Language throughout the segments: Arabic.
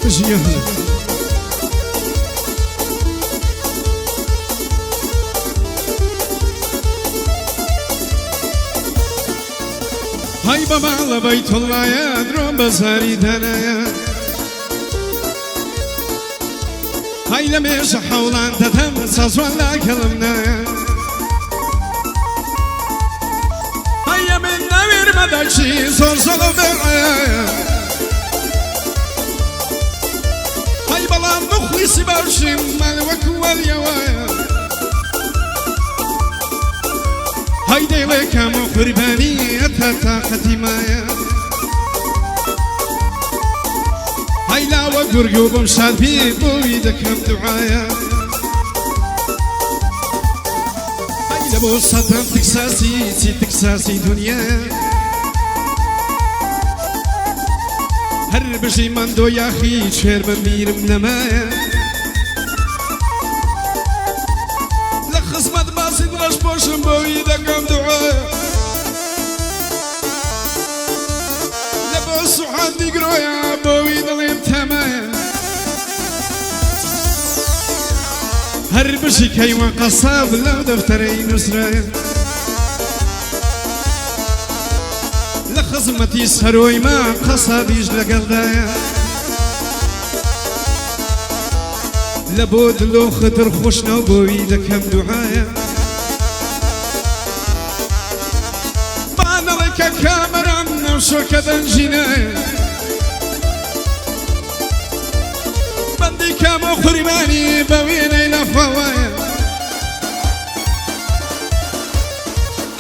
جيهنا هاي بابا على بيت الله يا درون بزاري دنايا هاي لميش حولان تتمسس ولا كلمنا هاي من نوير مدكشي صلصلو بالعيا هاي بلا مخلص برشم ملوك واليوايا هاي ديلك مقرباني أتاقتي مايا هاي لا وقرقو بمشاد بي بويدك دعايا هاي لبو صدام تكساسي دنيا هر بشي مندو يا أخي شير بميرم نمايا لخص مدباسي دلاش بوشم بويدك دعايا لبو سوحان ديقرويا بويد اليم تمايا هر بشي كيوان قصاب لو دفتري نسرايا لخزمتي سروي ما قصابيش لقلدايا لبود لو خطر خوشنا بويدك هم دعايا بانا لك كاميرا نوشو كذا جنايا بندي كامو خرباني بويني لفوايا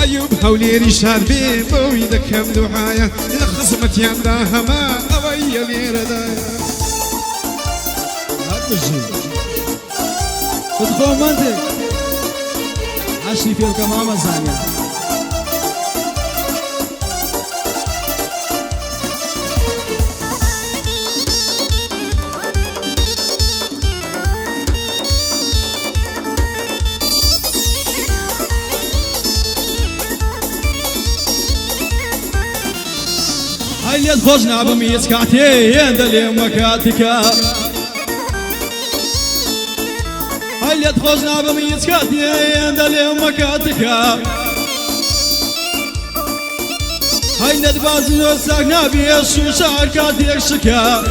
أيوب حولي رشاد بي بويدك هم دعايا لخزمت ينداها ما أوي لي ردايا هبجي تدخل منطق عشري في الكمامة زانية هاي اللي تخوشنا بميز كعتي يندلي مكاتكا هاي اللي تخوشنا بميز كعتي يندلي مكاتكا هاي اللي تبازي نوساقنا بيشو شعر كاتيك شكا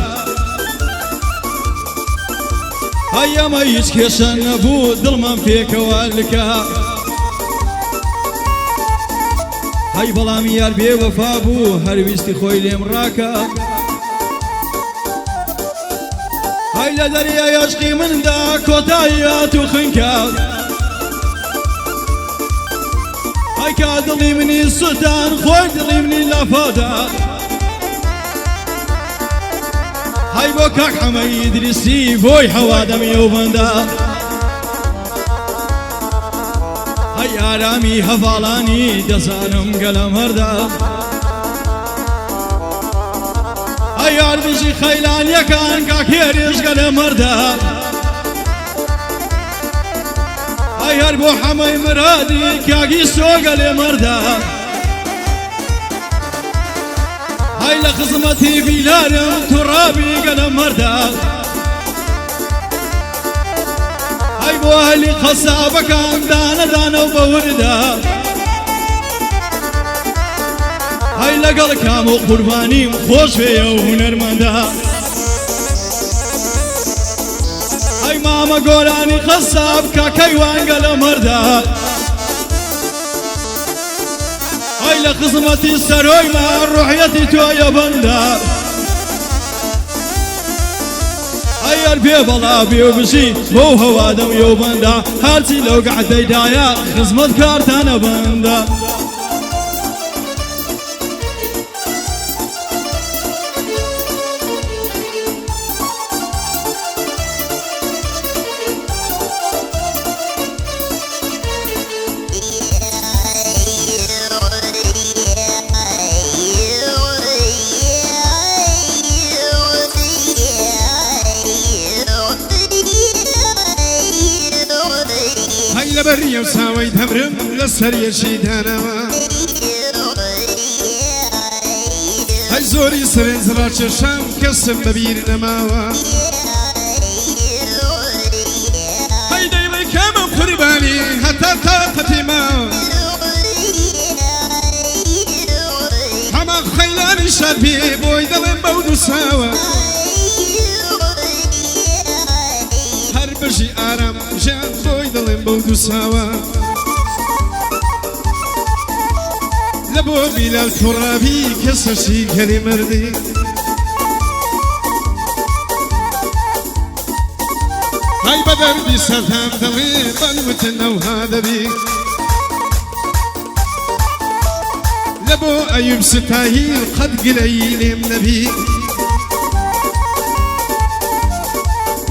هاي ما يشكشن ابو ظلما فيك والكا هاي بلام يار بي وفا بو هر ويستي خوي ليم راكا هاي لدريا يشقي من دا كوتايات وخنكا هاي كادلي مني السلطان خوي دلي مني اللافادا هاي بوكاك حمي يدرسي بوي حوادم يوبندا هاي آرامي هفالاني دزانم قلم هردا هاي عربشي خيلان يكان كاكيريش قلم هردا هاي هربو حمي مرادي كاكي سو قلم هردا هاي لخزمتي بلارم ترابي قلم هردا هاي بو اهلي خصابة كان دانا وبوردا هاي لقل كامو قرباني مخوش فيا وهنرمندا هاي ماما قولاني خصاب كاكيوان قل مردا هاي لخصمتي السروي مع روحيتي تويا بندا هاي البي بلا بي وبشي مو هو ادم يوبندا هالتي لو قعد يدايا خصمت كارتانا بندا لبري وساوي تمرم للسرير شيدانا هاي زوري سرين زرار شام كسم ببير نماوى هيدي لك من قرباني حتى طاقتي ما هما خيلان شربي بوي دلم بودو ساوى هربجي آرام جان بوي دلم بودو ساوى لبو بلال ترابي كسرشي كلي مردي هاي بدر بي سرطان دلي بلوتنا وهذا بي لبو أيوب ستاهيل قد قليل من نبي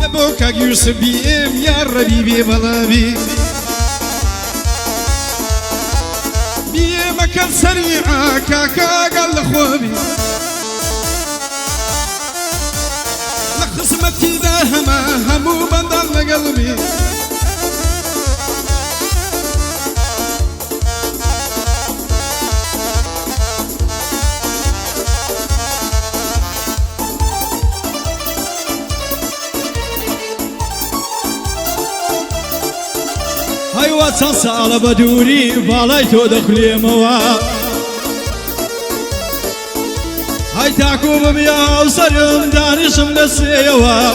لبو كاك يوسف بيم يا ربيبي بلابي مكان سريعة كاكا قال لخوبي لخصمتي داهما همو بندل قلبي هاي واتسا على بدوري بالاي تو دخلي موا هاي تاكوب بيا وسرم دانشم لسيوا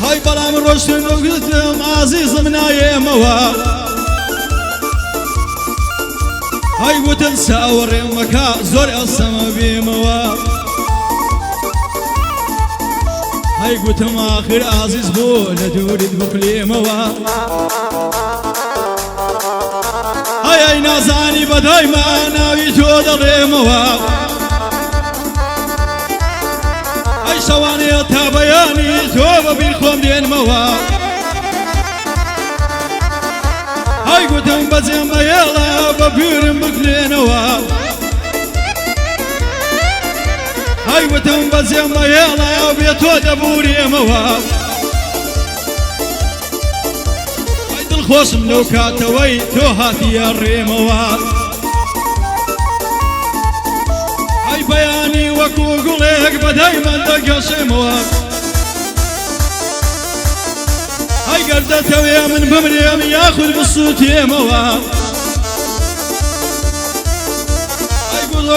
هاي بلا من رشد وقلتم عزيز من ايموا هاي وتنسى ورمكا زور السما بيموا هاي قوتم آخر عزيز بو لدوري دبقلي موا هاي نازاني بداي ما ناوي تودلي موا هاي شواني تابياني توبا بالخوم دين موا هاي قوتم بزيم يلا ببيرم بقلي نوا هاي وتم بزيم يلا بيتو دبوري موا هاي دلخوش منوكاتوي تو هاتي الريموا هاي بياني وكو قوليك بدايما دقشموا هاي قردتوي من بمريم ياخذ بالصوت يموا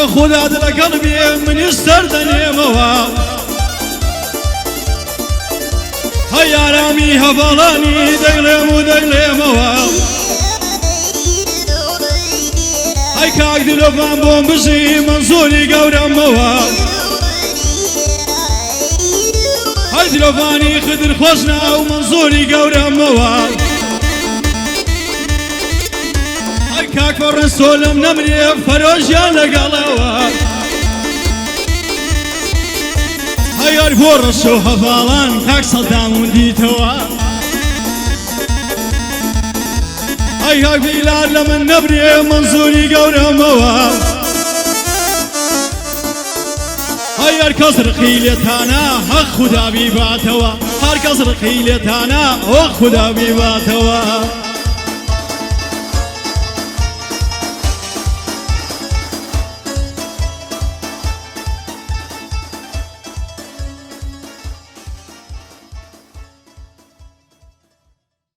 خذ عدل قلبي من يستردني موا هيا رامي هبلاني ديلم وديلم موا هاي كاك دلوفان بومبسي منصوري قورم موا هاي دلوفاني خدر خوشنا ومنصوري قورم موا كاك فرسولم نمري فروش يالا قلوا هاي الفرس وحفالان كاك صدام وديتوا هاي كاك بلاد لمن نمري منصوري قورا موا هاي الكسر خيلتانا حق خدا بيباتوا هاي الكسر خيلتانا حق خدا بيباتوا